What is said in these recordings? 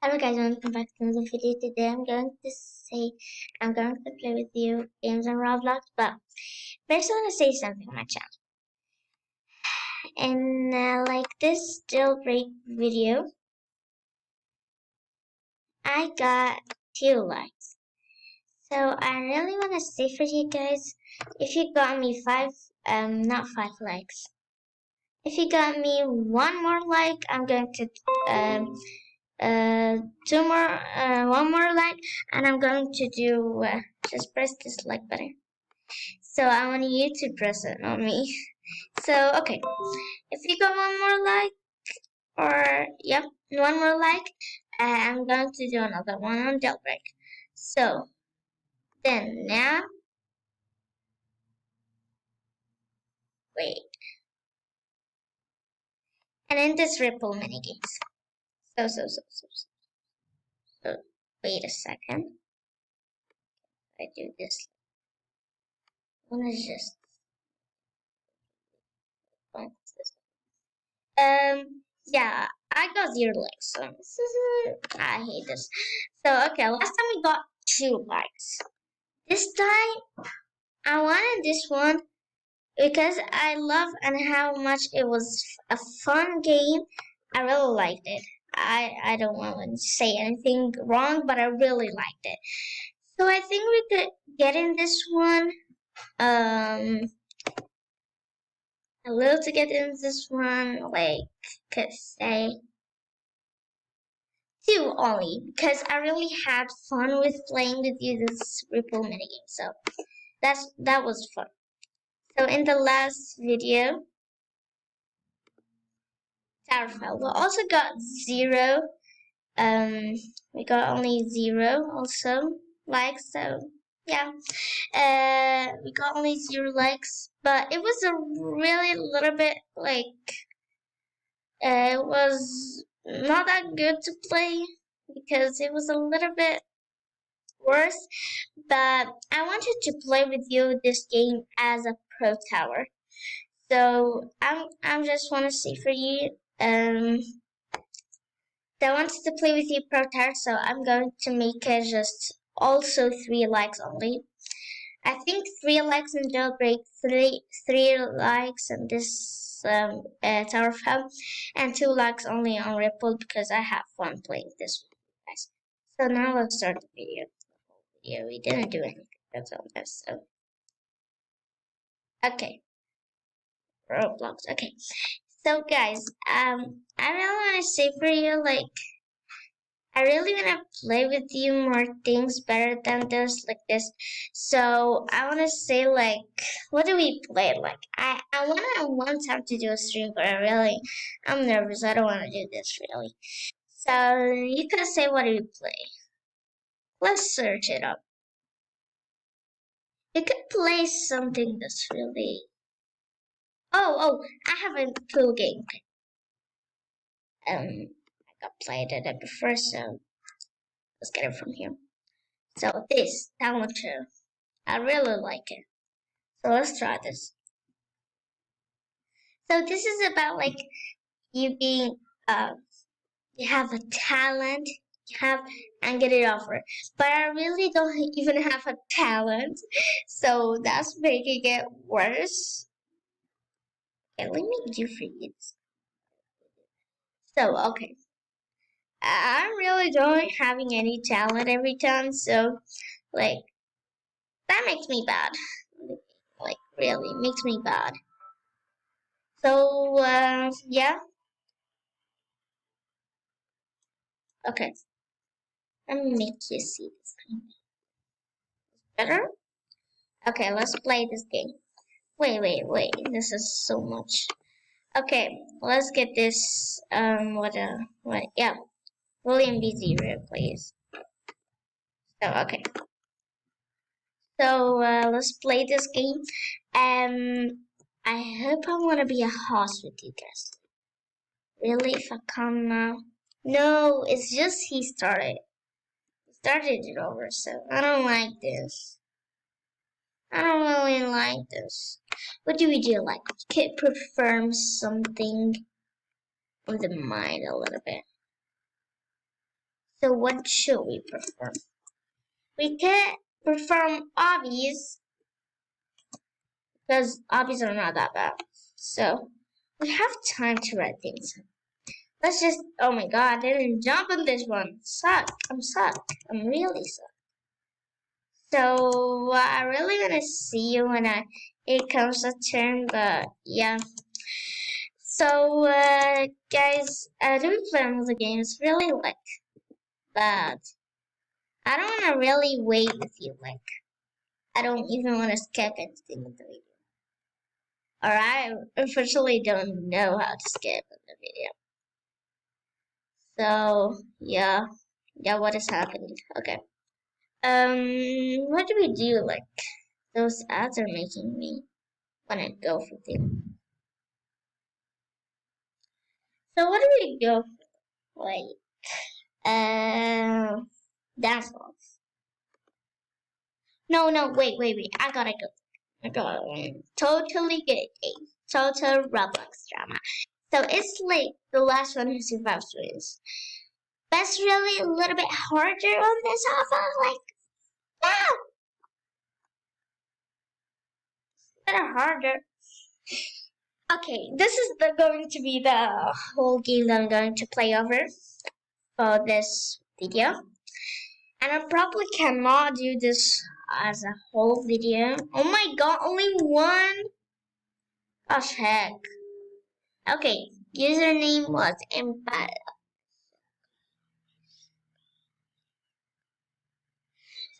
Hello guys, welcome back to another video. Today I'm going to play with you games on Roblox, but first I want to say something on my channel. In like this jailbreak video, I got 2 likes. So I really want to say for you guys, if you got me not 5 likes. If you got me 1 more like, I'm going to one more like, and I'm going to do just press this like button. So I want you to press it on me. So okay, if you got 1 more like, or yep, 1 more like, I'm going to do another one on jailbreak. So then now, wait, and in this Ripple mini games. So wait a second. I do this. I want to just yeah, I got 0 likes, so I hate this. So okay, last time we got 2 likes. This time I wanted this one because I love and how much it was a fun game. I really liked it. I don't want to say anything wrong, but I really liked it. So I think we could get in this one. A little to get in this one, like, could say 2 only, because I really had fun with playing with you this Ripple minigame. So that was fun. So in the last video, Tower fell. We also got 0. We got only 0 also likes. So yeah, we got only 0 likes, but it was a really little bit like it was not that good to play because it was a little bit worse. But I wanted to play with you this game as a pro tower. So I'm just want to say for you, I wanted to play with you pro tower. So I'm going to make it just also 3 likes only. I think 3 likes in jailbreak, 3 likes in this Tower of Hell, and 2 likes only on Ripple because I have fun playing this with you guys. So now let's start the video. We didn't do anything. That's all this. So okay, Roblox. Okay, so guys, I really want to say for you, like, I really want to play with you more things better than this, like this. So I want to say, like, what do we play? Like, I want to one time to do a stream, but I'm nervous. I don't want to do this really. So you can say, what do we play? Let's search it up. You could play something that's really. Oh, I have a cool game. I got played it before, so let's get it from here. So this download show, I really like it. So let's try this. So this is about like you being you have a talent, you have and get it offer. But I really don't even have a talent. So that's making it worse. Okay, let me do for you. So okay. I'm really don't having any talent every time, so like that makes me bad. Like really makes me bad. So yeah. Okay. Let me make you see this thing. Better? Okay, let's play this game. Wait. This is so much. Okay, let's get this yeah. William B0, please. So okay. So let's play this game. I hope I wanna be a host with you guys. Really, if I come now? No, it's just he started. He started it over, so I don't like this. I don't really like this. What do we do? Like, we could perform something on the mind a little bit. So what should we perform? We can perform obbies because obbies are not that bad. So we have time to write things. Let's just, oh my god, I didn't jump on this one. Suck. I'm really suck. So I really want to see you when it comes to turn, but yeah. So guys, doing playing the game is really like bad. I don't want to really wait with you. Like I don't even want to skip anything in the video. Or I unfortunately don't know how to skip in the video. So yeah, what is happening? Okay. What do we do? Like those ads are making me wanna go for them. So what do we go for? Like dance balls. No, wait. I gotta go. Totally good game. Total Roblox drama. So it's like the last one who survives wins. That's really a little bit harder on this alpha. Like, wow, better harder. Okay, this is going to be the whole game that I'm going to play over for this video. And I probably cannot do this as a whole video. Oh my god, only one? Gosh heck. Okay, username was Empire.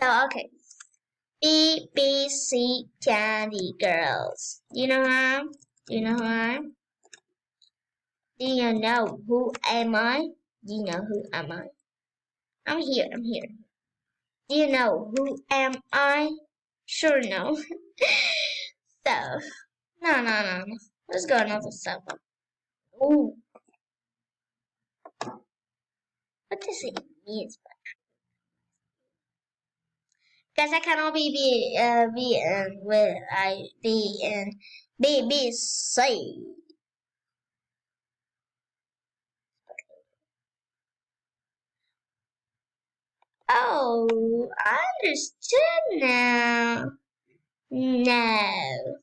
So, okay. BBC Candy Girls. Do you know who I am? Do you know who I am? Do you know who am I? Do you know who am I? I'm here. Do you know who am I? Sure no. So, no. Let's go another step. Ooh. What does it mean? Because I cannot be in with I be in BBC. Oh, I understood now. No.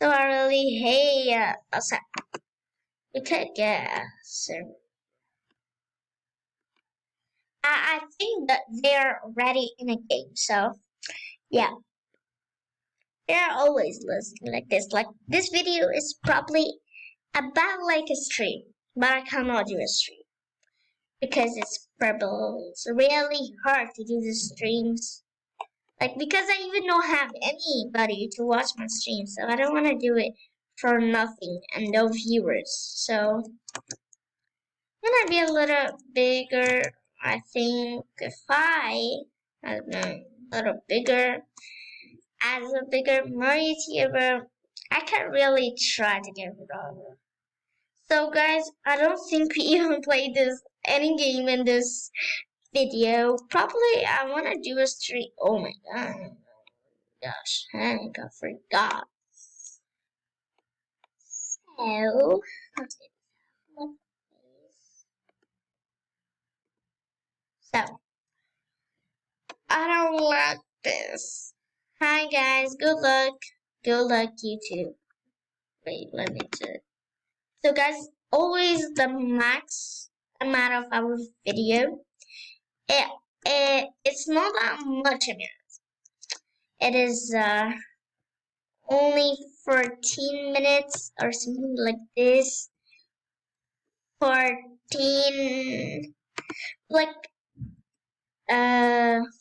So I really hate outside. We could get some. I think that they're already in a game, so yeah. They're always listening like this. Like this video is probably about like a stream, but I cannot do a stream because it's purple. It's really hard to do the streams. Like because I even don't have anybody to watch my stream, so I don't want to do it for nothing and no viewers. So I'm gonna be a little bigger. I think if I don't know, a little bigger as a bigger more YouTuber, I can really try to get rid of it. So guys, I don't think we even played this any game in this video. Probably I wanna do a stream. Oh my god. Gosh, heck, I forgot. So, so I don't like this. Hi guys, good luck. Good luck, you too. Wait, let me check. So guys, always the max amount of our video. It's not that much amount. It is only 14 minutes or something like this. 14 like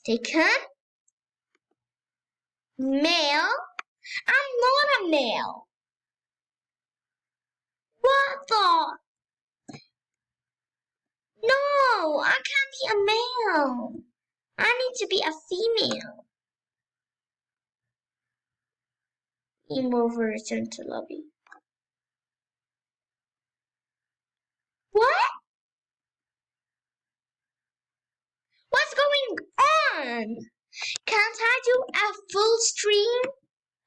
taken male. I'm not a male. What the? No, I can't be a male. I need to be a female. Game over, return to lobby. What? What's going on? Can't I do a full stream?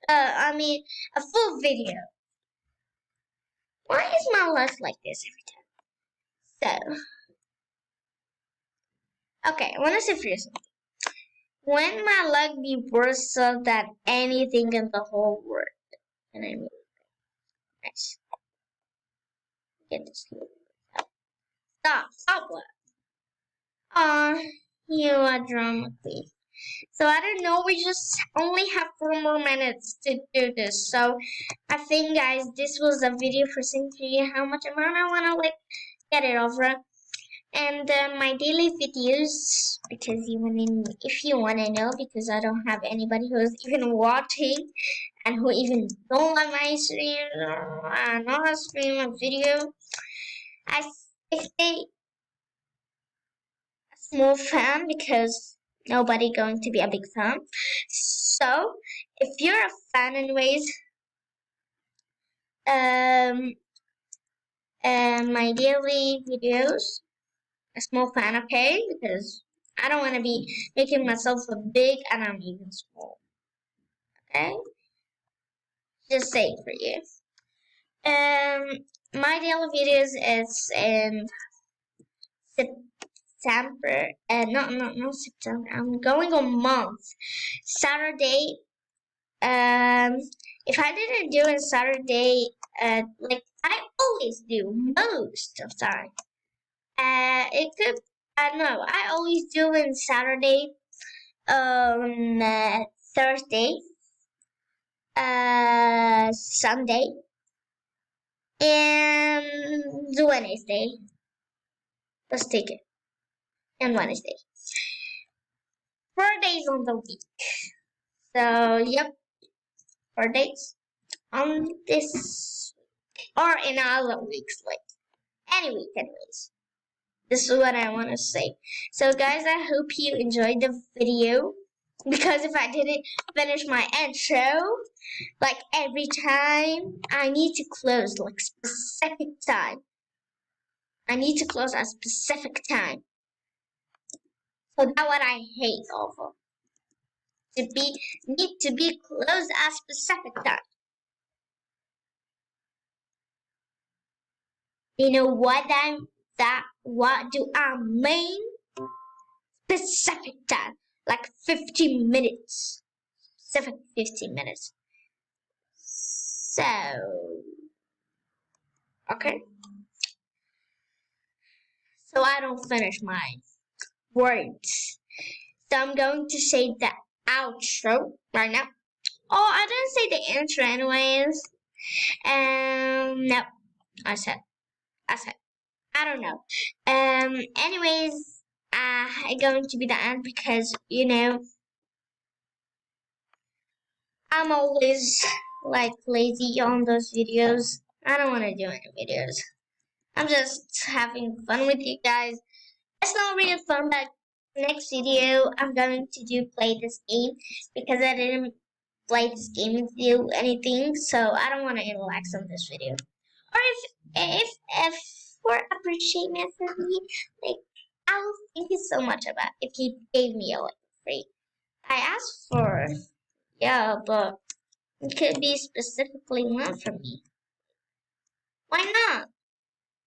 I mean, a full video. Why is my life like this every time? So, Okay, I want to say for you something. When my luck be worse than anything in the whole world, and I mean, nice. Get this. Stop what? You are drama queen. So I don't know, we just only have 4 more minutes to do this. So I think guys, this was a video for saying to you how much amount I wanna like get it over. And my daily videos, because if you wanna know, because I don't have anybody who's even watching and who even don't like my stream or not stream a video. I say a small fan because nobody going to be a big fan. So if you're a fan anyways, my daily videos, a small fan, okay? Because I don't want to be making myself a big and I'm even small. Okay? Just saying for you. My daily videos is in September. No September. I'm going on month. Saturday. If I didn't do it Saturday, like I always do most of the time. It could. No, I always do it Saturday, Thursday, Sunday, and Wednesday. Let's take it. And Wednesday. 4 days on the week. So yep, 4 days on this or in other weeks, like any week, anyways. This is what I want to say. So guys, I hope you enjoyed the video. Because if I didn't finish my intro, like every time, I need to close like specific time. I need to close at specific time. So that's what I hate over. Need to be closed at specific time. You know what what do I mean? Specific time. Like 15 minutes. Specific 15 minutes. So okay. So I don't finish my words. So I'm going to say the outro right now. Oh, I didn't say the intro anyways. No, I said. I don't know. Anyways, it's going to be the end because, I'm always like lazy on those videos. I don't want to do any videos. I'm just having fun with you guys. It's not really fun, but next video I'm going to play this game because I didn't play this game with you anything, so I don't want to relax on this video. Or if for appreciation for me, like I will thank you so much about if you gave me a like free. I asked for but it could be specifically one for me. Why not?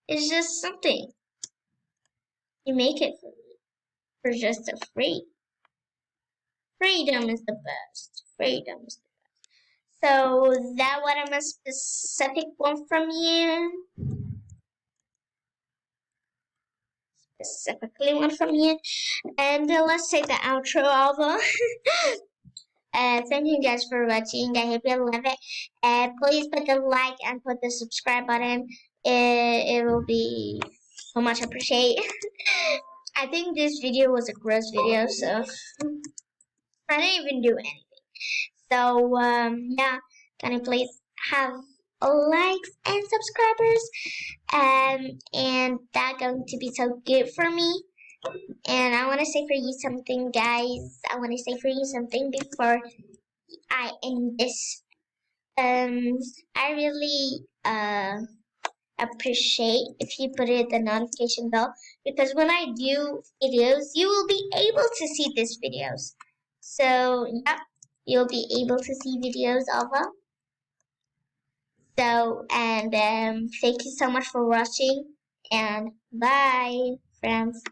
It's just something. You make it for me. For just a free. Freedom is the best. Freedom is the best. So that what I'm a specific one from you. Specifically one from you. And let's say the outro over. Thank you guys for watching. I hope you love it. Please put the like and put the subscribe button. It will be so much appreciated. I think this video was a gross video, so I didn't even do anything. So yeah, can you please have likes and subscribers? And that's going to be so good for me. And I want to say for you something, guys. I want to say for you something before I end this. I really appreciate if you put it the notification bell because when I do videos, you will be able to see these videos. So yeah, you'll be able to see videos over. So and thank you so much for watching and bye, friends.